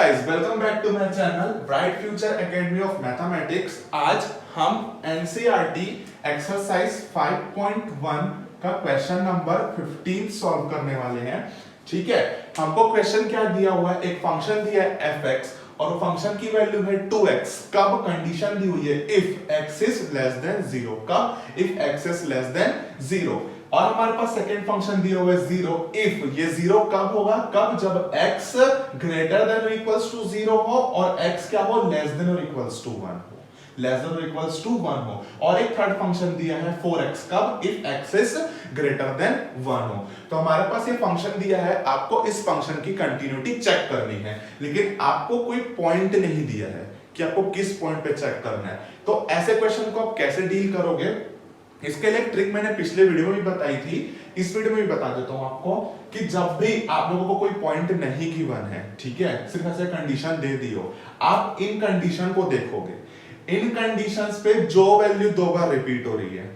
Guys, welcome back to my channel bright future academy of mathematics. आज हम NCERT exercise 5.1 का question number 15 solve करने वाले हैं। ठीक है, हमको क्वेश्चन क्या दिया हुआ है, एक फंक्शन दिया है fx और फंक्शन की वैल्यू है 2x। कब कंडीशन दी हुई है, if x is less than 0। कब, if x is less than 0। और हमारे पास सेकंड फंक्शन दिया हुआ है 0 इफ। ये 0 कब होगा, कब, जब x ग्रेटर देन और इक्वल्स टू 0 हो और x क्या हो, लेस देन और इक्वल्स टू 1 हो, लेस देन और इक्वल्स टू 1 हो। और एक थर्ड फंक्शन दिया है 4x, कब, if x is greater than 1 हो। तो हमारे पास ये फंक्शन दिया है, आपको इस फंक्शन की कंटिन्यूटी चेक करनी है, लेकिन आपको कोई पॉइंट नहीं दिया है कि आपको किस पॉइंट पे चेक करना है। तो ऐसे क्वेश्चन को आप कैसे डील करोगे, इसके लिए एक ट्रिक मैंने पिछले वीडियो में भी बताई थी, इस वीडियो में भी बता देता हूं आपको कि जब भी आप लोगों को कोई पॉइंट नहीं गिवन है, ठीक है, सिर्फ ऐसे कंडीशन दे दी हो, आप इन कंडीशन को देखोगे। इन कंडीशंस पे जो वैल्यू 2 बार रिपीट हो रही है,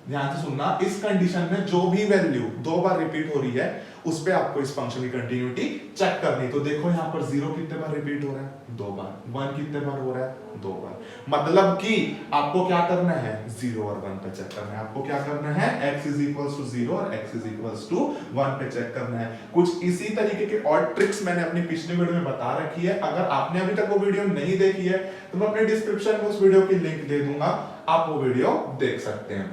ध्यान से सुनना, इस कंडीशन में जो भी वैल्यू 2 बार रिपीट हो रही है उस पे आपको इस फंक्शन की कंटिन्यूटी चेक करनी। तो देखो यहां पर 0 कितने बार रिपीट हो रहा है, 2 बार। 1 कितने बार हो रहा है, 2 बार। मतलब कि आपको क्या करना है, 0 और 1 पे चेक करना है। आपको क्या करना है, x इज इक्वल्स टू 0 और x इज इक्वल्स टू 1 पे चेक करना है। कुछ इसी तरीके के और ट्रिक्स मैंने अपनी पिछली वीडियो में बता रखी है। अगर आपने अभी तक वो वीडियो नहीं देखी है तो मैं अपने डिस्क्रिप्शन में उस वीडियो की लिंक दे दूंगा, आप वो वीडियो देख सकते हैं।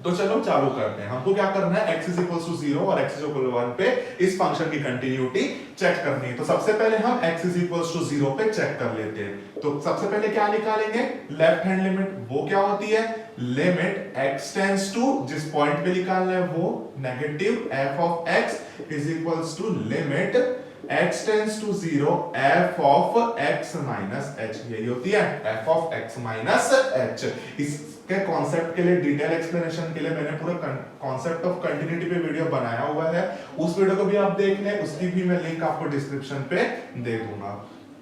तो चलो चालू करते हैं। हमको क्या करना है, x इज इक्वल्स टू 0 और x इज इक्वल टू 1 पे इस फंक्शन की कंटिन्यूटी चेक करनी है। तो सबसे पहले हम x इज इक्वल्स टू 0 पे चेक कर लेते हैं। तो सबसे पहले क्या निकालेंगे, लेफ्ट हैंड लिमिट। वो क्या होती है, लिमिट x टेंड्स टू, जिस पॉइंट पे निकालना है वो negative f of x is equals to limit x tends to 0 f of x minus h। यही होती है f of x minus h। इसके कॉन्सेप्ट के लिए, डिटेल एक्सप्लेनेशन के लिए मैंने पूरा कॉन्सेप्ट ऑफ कंटिन्यूटी पे वीडियो बनाया हुआ है, उस वीडियो को भी आप देख लें, उसकी भी मैं लिंक आपको डिस्क्रिप्शन पे दे दूंगा।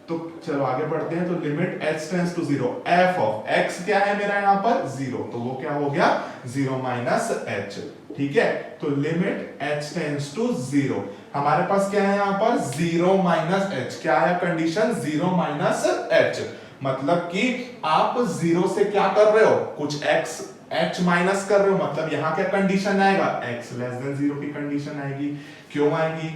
तो चलो आगे बढ़ते हैं। तो limit h tends to 0 f of x क्या है मेरा यहाँ पर 0, तो वो क्या हो गया 0 माइनस h। ठीक है, तो लिमिट h टेंड्स टू 0, हमारे पास क्या है यहाँ पर 0 माइनस h। क्या है कंडीशन, 0 माइनस h। मतलब कि आप 0 से क्या कर रहे हो, कुछ x h माइनस कर रहे हो, मतलब यहाँ क्या कंडीशन आएगा, x लेस देन 0 की कंडीशन आएगी। क्यों आएगी,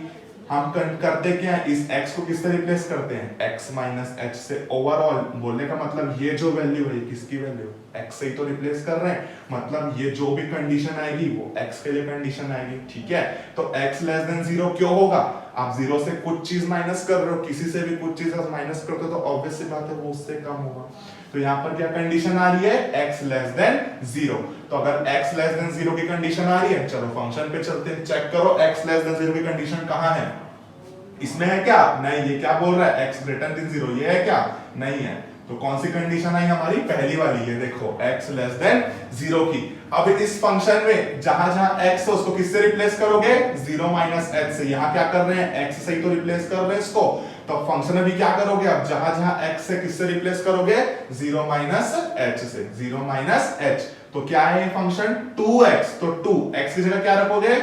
हम करते क्या है, इस x को किससे रिप्लेस करते हैं, x माइनस h से। ओवरऑल बोलने का मतलब ये जो वैल्यू है, किसकी वैल्यू, x से ही तो रिप्लेस कर रहे हैं, मतलब ये जो भी कंडीशन आएगी वो x के लिए कंडीशन आएगी। ठीक है, तो x लेस देन 0 क्यों होगा, आप 0 से कुछ चीज माइनस कर रहे हो, किसी से भी कुछ चीज माइनस करते हो तो ऑब्वियस सी बात है वो उससे कम होगा। तो यहाँ पर क्या कंडीशन आ रही है, x लेस देन 0। तो अगर x लेस देन 0 की कंडीशन आ रही है, चलो फंक्शन पे चलते हैं, चेक करो x लेस देन 0 की कंडीशन कहां है। इसमें है क्या, नहीं, ये क्या बोल रहा है, x ग्रेटर देन 0, ये है क्या, नहीं है। तो कौन सी कंडीशन आई हमारी, पहली वाली, ये देखो x लेस देन 0 की। अब इस फंक्शन में जहां जहां x है उसको किससे रिप्लेस करोगे, 0 माइनस h से। यहां क्या कर रहे हैं, x से ही तो रिप्लेस कर रहे हैं इसको, तो फंक्शन में भी क्या करोगे, अब जहां जहां x से किससे रिप्लेस करोगे, 0 माइनस h से, 0 माइनस h। तो क्या है ये फंक्शन 2x, तो 2x की जगह क्या रखोगे,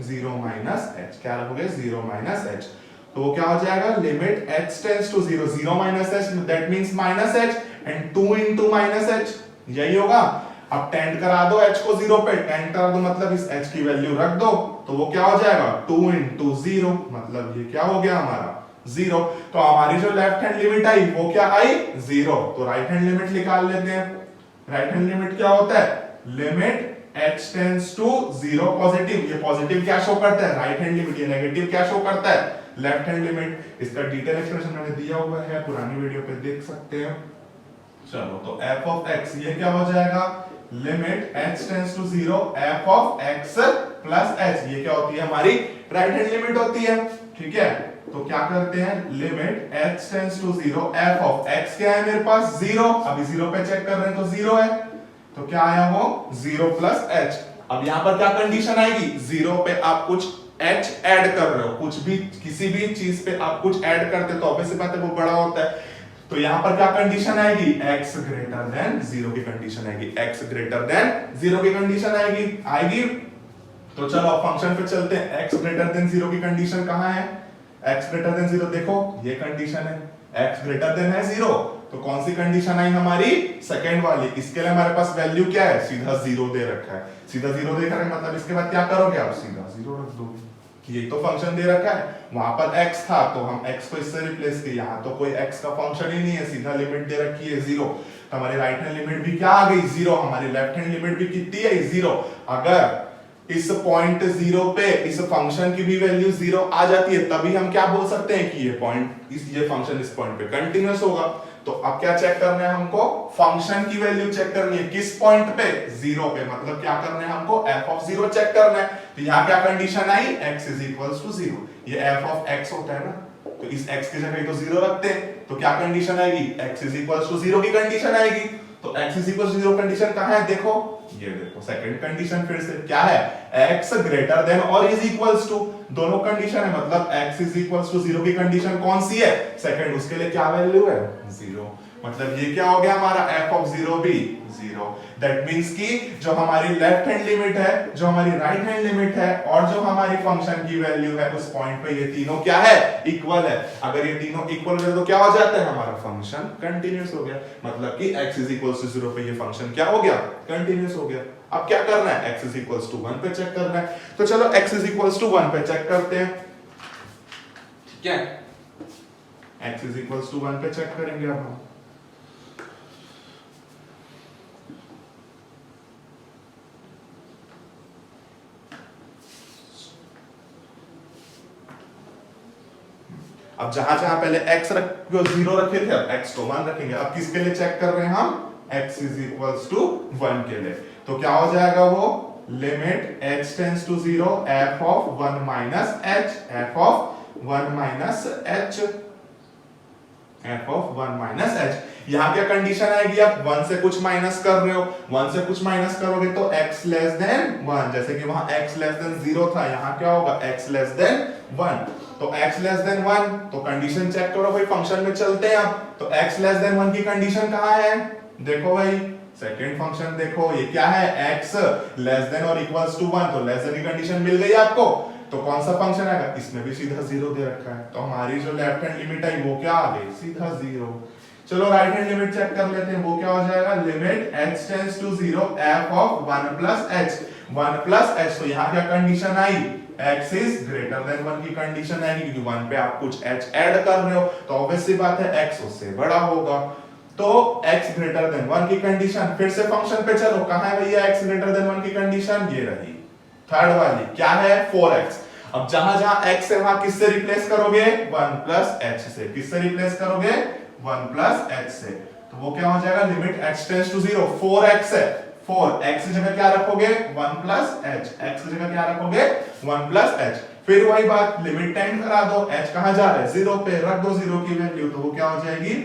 0 माइनस h। क्या रखोगे, 0 माइनस h। तो वो क्या हो जाएगा, limit h tends to 0, 0 minus h, that means minus h and 2 into minus h, यही होगा। अब टेंड करा दो h को 0 पे, टेंड करा दो मतलब इस h की वैल्यू रख दो, तो वो क्या हो जाएगा 2 इनटू 0, मतलब ये क्या हो गया हमारा 0। तो हमारी जो लेफ्ट हैंड लिमिट आई वो क्या आई 0। तो राइट हैंड लिमिट निकाल लेते हैं। राइट हैंड लिमिट क्या होता है, limit h tends to 0 positive, ये पॉजिटिव क्या शो करता है, राइट हैंड लिमिट, ये नेगेटिव क्या शो करता है, लेफ्ट हैंड लिमिट। इसका डिटेल एक्सप्लेनेशन मैंने दिया हुआ है, पुरानी वीडियो पे देख सकते हैं। चलो तो f ऑफ x ये क्या हो जाएगा, limit h tends to 0 f of x plus h, ये क्या होती है हमारी राइट हैंड लिमिट होती है। ठीक है, तो क्या करते हैं, limit h tends to 0 f of x क्या है मेरे पास 0, अभी 0 पे चेक कर रहे हैं तो 0 है, तो क्या आया वो 0 प्लस h। अब यहां पर क्या कंडीशन आएगी, 0 पे आप कुछ h ऐड कर रहे हो, कुछ भी किसी भी चीज पे आप कुछ ऐड करते तो ऑब्वियस बात है वो बड़ा होता है। तो यहां पर क्या कंडीशन आएगी, x ग्रेटर देन 0 की कंडीशन आएगी, x ग्रेटर देन 0 की कंडीशन आएगी। तो चलो अब फंक्शन पे चलते हैं, x ग्रेटर देन 0 की कंडीशन कहां है, x ग्रेटर देन 0, देखो ये कंडीशन है, x ग्रेटर देन है 0, तो कौन सी कंडीशन आई हमारी, सेकंड वाली। इसके लिए हमारे पास वैल्यू क्या है, सीधा 0 दे रखा है। सीधा 0 दे रखा है मतलब इसके बाद क्या करोगे आप, सीधा 0 रख दोगे। ये तो फंक्शन दे रखा है, वहां पर x था तो हम x को इससे रिप्लेस किए, यहाँ तो कोई x का फंक्शन ही नहीं है, सीधा लिमिट दे रखी है 0। तो हमारी राइट हैंड लिमिट भी क्या आ गई, 0। हमारी लेफ्ट हैंड लिमिट भी कितनी है, 0। अगर इस पॉइंट 0 पे इस फंक्शन की भी वैल्यू 0 आ जाती है, तभी हम क्या बोल सकते हैं कि ये पॉइंट ये फंक्शन इस पॉइंट पे कंटिन्यूअस होगा। तो अब क्या चेक करना है हमको, फंक्शन की वैल्यू चेक करनी है, किस पॉइंट पे, 0 पे। मतलब क्या करना है हमको, f ऑफ 0 चेक करना है। तो यहाँ क्या कंडीशन आई, x इज इक्वल्स टू 0। ये f ऑफ x होता है ना, तो इस x की जगह तो 0 रखते हैं, तो क्या कंडीशन आएगी, x इज इक्वल्स टू 0 की कंडीशन आएगी। तो x is equals to 0 condition कहाँ है, देखो ये देखो सेकंड कंडीशन फिर से क्या है, x ग्रेटर देन और इज इक्वल्स टू, दोनों कंडीशन है, मतलब x इज इक्वल्स टू 0 की कंडीशन कौन सी है, सेकंड। उसके लिए क्या वैल्यू है, 0। मतलब ये क्या हो गया हमारा, f ऑफ 0 भी 0। दैट मींस कि जो हमारी लेफ्ट हैंड लिमिट है, जो हमारी राइट हैंड लिमिट है, और जो हमारी फंक्शन की वैल्यू है, उस पॉइंट पे ये तीनों क्या है, इक्वल है। अगर ये तीनों इक्वल है तो क्या हो जाता है, हमारा फंक्शन कंटीन्यूअस हो गया। मतलब कि x इज इक्वल्स टू 0 पे ये फंक्शन क्या हो गया, कंटीन्यूअस हो गया। अब क्या करना है, x इज इक्वल्स टू 1 पे चेक करना है। तो चलो x इज इक्वल्स टू 1 पे चेक करते हैं, ठीक है। x इज इक्वल्स टू 1 पे चेक करेंगे अब हम। अब जहां जहां पहले x को 0 रखे थे, अब x को 1 रखेंगे। अब किसके लिए चेक कर रहे हैं हम, x इज इक्वल्स टू 1 के लिए। तो क्या हो जाएगा वो, limit h tends to 0 f of 1 minus h, f of 1 minus h, f of 1 minus h। यहाँ क्या कंडीशन आएगी, आप 1 से कुछ माइनस कर रहे हो, 1 से कुछ माइनस करोगे तो x लेस देन 1, जैसे कि वहां x लेस देन 0 था, यहाँ क्या होगा, x लेस देन 1। तो x लेस देन 1, तो कंडीशन चेक करो भाई, फंक्शन में चलते हैं अब। तो x लेस देन 1 की कंडीशन कहाँ है, देखो भाई सेकेंड फंक्शन देखो, ये क्या है, x लेस देन और इक्वल्स टू 1, तो लेस देन की कंडीशन मिल गई आपको। तो कौन सा फंक्शन आएगा, इसमें भी सीधा 0 दे रखा है, तो हमारी जो लेफ्ट हैंड लिमिट आई वो क्या आ गई, सीधा 0। चलो राइट हैंड लिमिट चेक कर लेते हैं, वो क्या हो जाएगा, limit h tends to 0 f of 1 plus h, 1 plus h। तो यहाँ क्या कंडीशन आई, x इज ग्रेटर देन 1 की कंडीशन आएगी, क्योंकि 1 पे आप कुछ h ऐड कर रहे हो, तो ऑब्वियस सी बात है x उससे बड़ा होगा। तो x ग्रेटर देन 1 की कंडीशन, फिर से फंक्शन पे चलो, कहां है भैया x ग्रेटर देन 1 की कंडीशन, ये रही थर्ड वाली, क्या है 4x। अब जहां जहां x है वहां किससे रिप्लेस करोगे, 1 प्लस h से। किससे रिप्लेस करोगे, 1 प्लस h से। तो वो क्या हो जाएगा, limit h tends to 0, 4x है, 4x की जगह क्या रखोगे, 1 प्लस h, x की जगह क्या रखोगे, 1 प्लस h। फिर वही बात, लिमिट टेंड करा दो, h कहां जा रहा है, 0 पे, रख दो 0 की वैल्यू, तो वो क्या हो जाएगी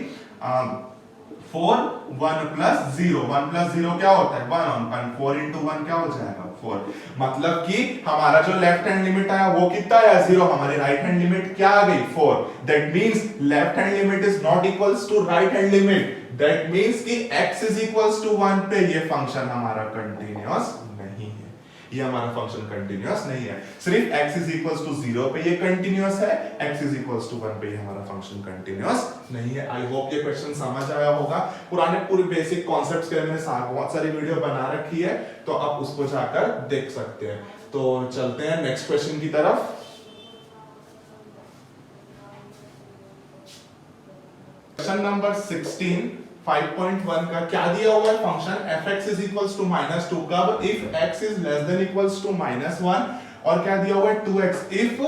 4, 1 प्लस 0, 1 प्लस 0 क्या होता है, 1, 4 इंटू 1 क्या हो जाएगा, 4। मतलब कि हमारा जो लेफ्ट हैंड लिमिट आया वो कितना आया, 0। हमारी राइट हैंड लिमिट क्या आ गई, 4। That means left hand limit is not equals to right hand limit. That means कि x इज इक्वल्स टू 1 पे ये फंक्शन हमारा कंटीन्यूअस नहीं है, ये हमारा फंक्शन कंटीन्यूअस नहीं है। सिर्फ x इज इक्वल्स टू 0 पे ये कंटीन्यूअस है, x इज इक्वल्स टू 1 पे ये हमारा फंक्शन कंटीन्यूअस नहीं है। आई होप ये क्वेश्चन समझ आया होगा। पुराने पूरे बेसिक कॉन्सेप्ट्स के मैंने बहुत सारी वीडियो बना रखी है, तो आप उसको जाकर देख सकते हैं। तो चलते हैं नेक्स्ट क्वेश्चन की तरफ। क्वेश्चन नंबर 16 5.1 का क्या दिया हुआ है, function fx is equals to -2 कब, if x is less than equals to -1, और क्या दिया हुआ है 2x if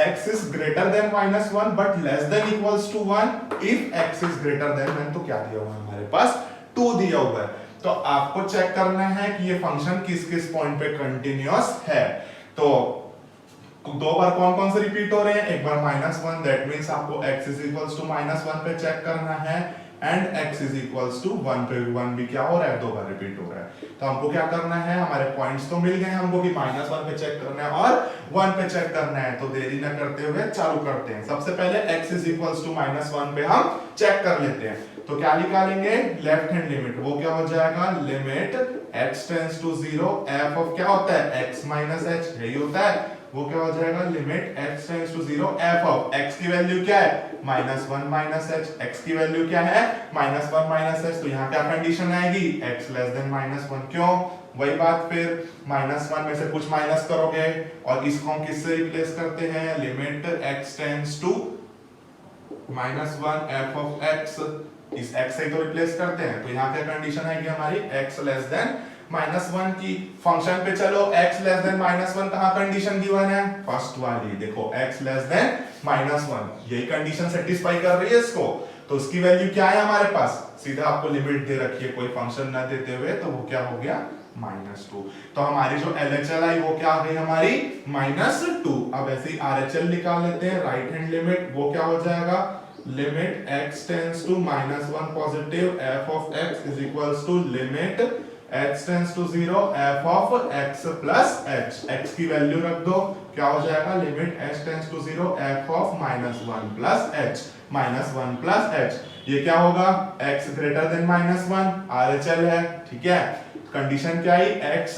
x is greater than -1 but less than equals to 1 if x is greater than 1। तो क्या दिया हुआ है हमारे पास, 2 दिया हुआ है। तो आपको चेक करना है कि ये फंक्शन किस किस पॉइंट पे कंटिन्यूअस है। तो दो बार कौन कौन से रिपीट हो रहे हैं, एक बार -1, दैट मींस आपको x is equals to -1 पे चेक करना है, and x is equals to 1 पे 1 भी क्या हो रहा है, दो बार रिपीट हो रहा है। तो हमको क्या करना है, हमारे पॉइंट्स तो मिल गए हमको कि -1 पे चेक करना है और 1 पे चेक करना है। तो देरी न करते हुए चालू करते हैं। सबसे पहले x is equals to -1 पे हम चेक कर लेते हैं। तो क्या निकालेंगे, लेफ्ट हैंड लिमिट, वो क्या हो जाएगा, limit x tends to 0 f of क्या होता है x माइनस h, यही होता है, वो क्या हो जाएगा, limit x tends to 0 f of x की वैल्यू क्या है -1 -h, x की वैल्यू क्या है -1 -h, तो यहाँ क्या कंडीशन आएगी x लेस देन -1, क्यों, वही बात, फिर -1 में से कुछ माइनस करोगे और इसको हम किससे रिप्लेस करते हैं, limit x tends to -1 f of x, इस x से तो रिप्लेस करते हैं, तो यहाँ क्या कंडीशन आएगी हमारी x लेस देन -1 की। फंक्शन पे चलो, x लेस देन -1 कहाँ कंडीशन गिवन है, फर्स्ट वाली, देखो x लेस देन -1, यही कंडीशन सेटिस्फाई कर रही है इसको, तो उसकी वैल्यू क्या है हमारे पास, सीधा आपको लिमिट दे रखी है कोई फंक्शन ना देते हुए, तो वो क्या हो गया -2, तो हमारी जो LHL आई वो क्या आ गई हमारी -2। अब ऐसे ही RHL निकाल लेते हैं, राइट हैंड लिमिट, वो क्या हो जाएगा, limit x tends to -1 positive f of x is equals to limit x tends to 0 f of x plus h, x की वैल्यू रख दो, क्या हो जाएगा, limit x tends to 0 f of -1 plus h, -1 plus h, ये क्या होगा, x greater than -1, RHL है, ठीक है, कंडीशन क्या है, x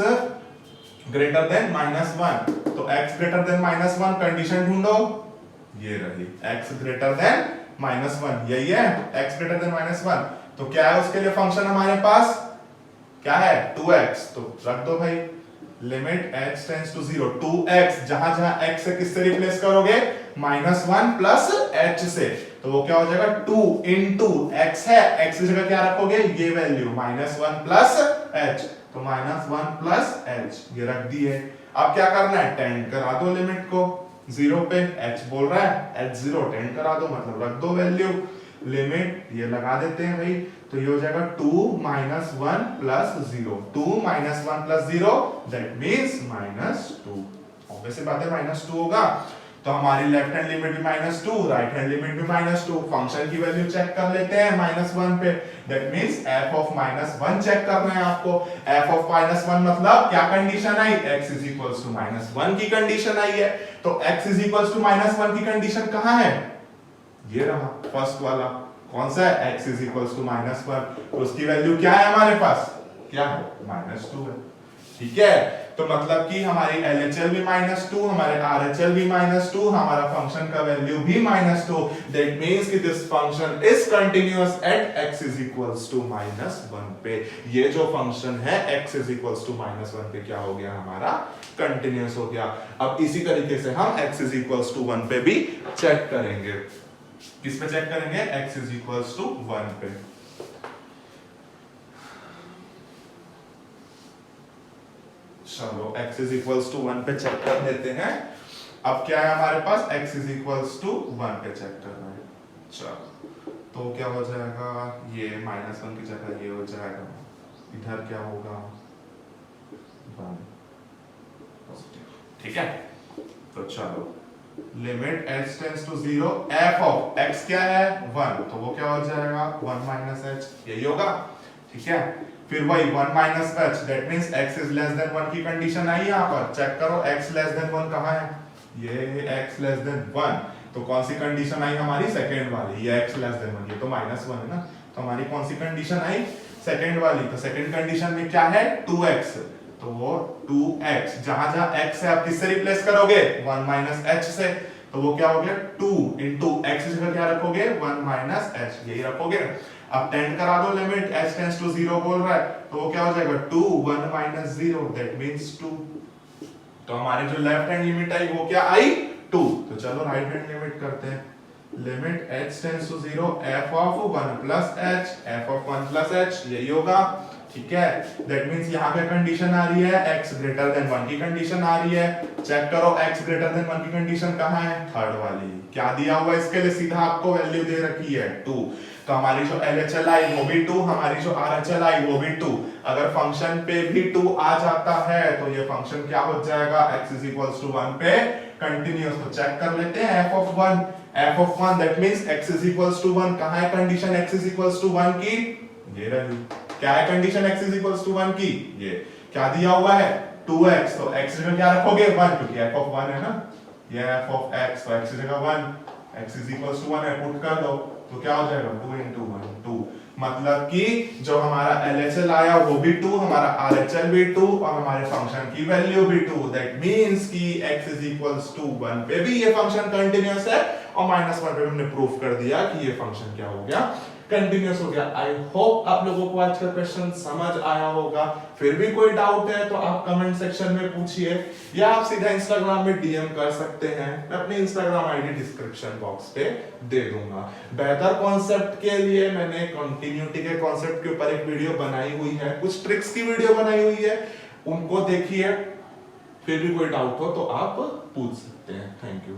ग्रेटर देन -1, तो x ग्रेटर देन -1 कंडीशन ढूंढो, ये रही x ग्रेटर देन -1, यही है x ग्रेटर देन -1, तो क्या है उसके लिए फंक्शन हमारे पास, क्या है 2x, तो रख दो भाई, limit x tends to 0 2x, जहां जहां x से किससे रिप्लेस करोगे, -1 प्लस h से, तो वो क्या हो जाएगा 2 into x है, x की जगह क्या रखोगे, ये वैल्यू -1 प्लस h, तो -1 प्लस h ये रख दिए। अब क्या करना है, टेंड करा दो लिमिट को 0 पे, h बोल रहा है h0 टेंड करा दो, मतलब रख दो वैल्यू, लिमिट ये लगा देते हैं भाई, तो ये हो जाएगा 2 -1 plus 0, 2 -1 plus 0 that means -2, obvious बात है -2 होगा, तो हमारी लेफ्ट हैंड लिमिट भी -2, राइट हैंड लिमिट भी -2, फंक्शन की वैल्यू चेक कर लेते हैं -1 पे, that means f of -1 check करना है आपको, f ऑफ -1 मतलब क्या कंडीशन आई, x इज इक्वल्स टू -1 की कंडीशन आई है, तो x इज इक्वल्स टू -1 की कंडीशन कहां है, ये रहा फर्स्ट वाला, कौन सा है, x इज इक्वल्स टू -1, तो उसकी वैल्यू क्या है हमारे पास, क्या है -2 है, ठीक है, तो मतलब कि हमारी LHL भी -2, हमारे RHL भी -2, हमारा फंक्शन का वैल्यू भी -2, दैट मींस कि this function is continuous at x is equals to -1 पे, ये जो फंक्शन है x इज इक्वल्स टू -1 पे क्या हो गया हमारा, कंटिन्यूअस हो गया। अब इसी तरीके से हम x इज इक्वल्स टू 1 पे भी चेक करेंगे, किस पे चेक करेंगे, x इज इक्वल्स टू 1 पे, चलो x इज इक्वल्स टू 1 पे चेक कर देते हैं। अब क्या है हमारे पास, x इज इक्वल्स टू 1 पे चेक करना है, चलो तो क्या हो जाएगा, ये -1 की जगह ये हो जाएगा, इधर क्या होगा 1 पॉजिटिव, ठीक है, तो चलो limit h tends to 0 f of x क्या है 1, तो वो क्या हो जाएगा 1 h, यही होगा, ठीक है, फिर वही 1 h, that means x is less than 1 की कंडीशन आई यहाँ पर, चेक करो x लेस देन 1 कहाँ है, ये x लेस देन 1, तो कौन सी कंडीशन आई हमारी, सेकंड वाली, ये x लेस देन 1, ये तो -1 है ना, तो हमारी कौन सी कंडीशन आई, सेकंड वाली, तो सेकंड कंडीशन में क्या है 2x, तो वो 2x, जहां जहां x है आप किससे रिप्लेस करोगे, 1 h से, तो वो क्या हो गया 2 into x की जगह क्या रखोगे 1 h, यही रखोगे। अब टेंड करा दो, लिमिट h टेंड्स टू 0 बोल रहा है, तो वो क्या हो जाएगा 2 1 0 दैट मींस 2, तो हमारी जो लेफ्ट हैंड लिमिट आई वो क्या आई 2, तो चलो राइट हैंड लिमिट करते हैं, limit h tends to 0 f of 1 plus h, f of 1 plus h, यही होगा, ठीक है, दैट मींस यहाँ पे कंडीशन आ रही है x ग्रेटर देन 1 की कंडीशन आ रही है, चेक करो x ग्रेटर देन 1 की कंडीशन कहाँ है, थर्ड वाली, क्या दिया हुआ इसके लिए, सीधा आपको वैल्यू दे रखी है 2, तो हमारी जो LHL आई वो भी 2, हमारी जो RHL आई वो भी 2, अगर फंक्शन पे भी 2 आ जाता है तो ये फंक्शन क्या हो जाएगा, x इज इक्वल्स टू 1 पे कंटिन्यूअस, तो चेक कर लेते हैं f of 1 that means x is equals to 1, कहाँ है condition x is equals to 1 की, ये रही, क्या है condition x is equals to 1 की, ये क्या दिया हुआ है 2x, तो x में क्या रखोगे 1, क्योंकि f ऑफ 1 है ना, ये f ऑफ x, तो x की जगह 1, x इज इक्वल्स टू 1 है, पुट कर दो, तो क्या हो जाएगा 2 into 1 2, मतलब कि जो हमारा LHL आया वो भी 2, हमारा RHL भी 2 और हमारे फंक्शन की वैल्यू भी 2। दैट मींस कि x इज इक्वल्स टू 1 पे भी ये फंक्शन कंटिन्यूअस है और -1 पे हमने प्रूव कर दिया कि ये फंक्शन क्या हो गया, कंटिन्यूअस हो गया। आई होप आप लोगों को आज का क्वेश्चन समझ आया होगा। फिर भी कोई डाउट है तो आप कमेंट सेक्शन में पूछिए या आप सीधा इंस्टाग्राम में डीएम कर सकते हैं। मैं अपनी इंस्टाग्राम आईडी डिस्क्रिप्शन बॉक्स पे दे दूंगा। बेहतर कॉन्सेप्ट के लिए मैंने कंटिन्यूटी के कॉन्सेप्ट के ऊपर एक वीडियो बनाई हुई है, कुछ ट्रिक्स की वीडियो बनाई हुई है, उनको देखिए। फिर भी कोई डाउट हो तो आप पूछ सकते हैं। Thank you.